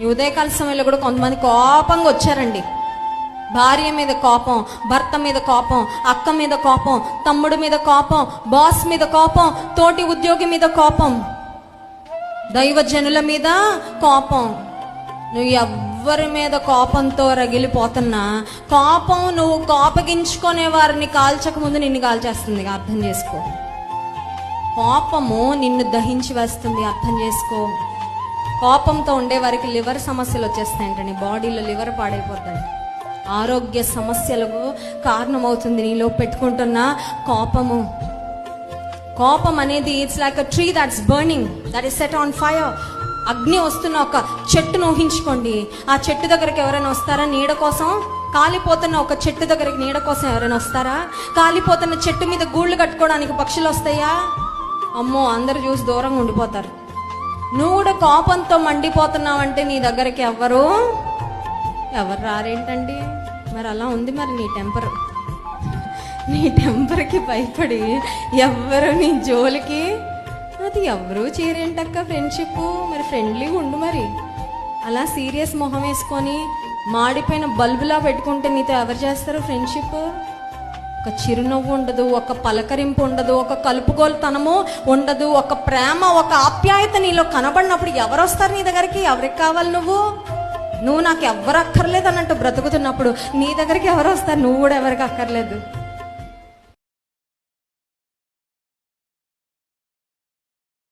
ఈ ఉదయకాల సమయంలో కూడా కొంతమంది కోపంగా వచ్చారండి. భార్య మీద కోపం, భర్త మీద కోపం, అక్క మీద కోపం, తమ్ముడి మీద కోపం, బాస్ మీద కోపం, తోటి ఉద్యోగి మీద కోపం, దైవజనుల మీద కోపం. నువ్వు ఎవ్వరి మీద కోపంతో రగిలిపోతున్నా, కోపం నువ్వు కోపగించుకునే వారిని కాల్చక ముందు నిన్ను కాల్చేస్తుంది. అర్థం చేసుకో. కోపము నిన్ను దహించి వేస్తుంది. అర్థం చేసుకో. కోపంతో ఉండే వారికి లివర్ సమస్యలు వచ్చేస్తాయంటండి. బాడీలో లివర్ పాడైపోతాయి. ఆరోగ్య సమస్యలకు కారణమవుతుంది నీలో పెట్టుకుంటున్న కోపము. కోపం అనేది it's like a tree that's burning, that is set on fire. అగ్ని వస్తున్న ఒక చెట్టును ఊహించుకోండి. ఆ చెట్టు దగ్గరికి ఎవరైనా వస్తారా నీడ కోసం? కాలిపోతున్న ఒక చెట్టు దగ్గరికి నీడ కోసం ఎవరైనా వస్తారా? కాలిపోతున్న చెట్టు మీద గూళ్ళు కట్టుకోవడానికి పక్షులు వస్తాయా? అమ్మో, అందరు చూసి దూరంగా ఉండిపోతారు. నువ్వు కూడా కోపంతో మండిపోతున్నావంటే నీ దగ్గరికి ఎవరు రారేంటండి? మరి అలా ఉంది మరి నీ టెంపర్కి భయపడి ఎవ్వరు నీ జోలికి అది ఎవరు చేరేంటక్క ఫ్రెండ్షిప్. మరి ఫ్రెండ్లీగా ఉండు. మరి అలా సీరియస్ మొహం వేసుకొని మాడిపోయిన బల్బులా పెట్టుకుంటే నీతో ఎవరు చేస్తారు ఫ్రెండ్షిప్? ఒక చిరునవ్వు ఉండదు, ఒక పలకరింపు ఉండదు, ఒక కలుపుగోలుతనము ఉండదు, ఒక ప్రేమ, ఒక ఆప్యాయత నీలో కనబడినప్పుడు ఎవరు వస్తారు నీ దగ్గరికి? ఎవరికి కావాలి? నువ్వు నాకు ఎవ్వరు అక్కర్లేదు అన్నట్టు బ్రతుకుతున్నప్పుడు నీ దగ్గరికి ఎవరు వస్తారు? నువ్వు కూడా ఎవరికి అక్కర్లేదు.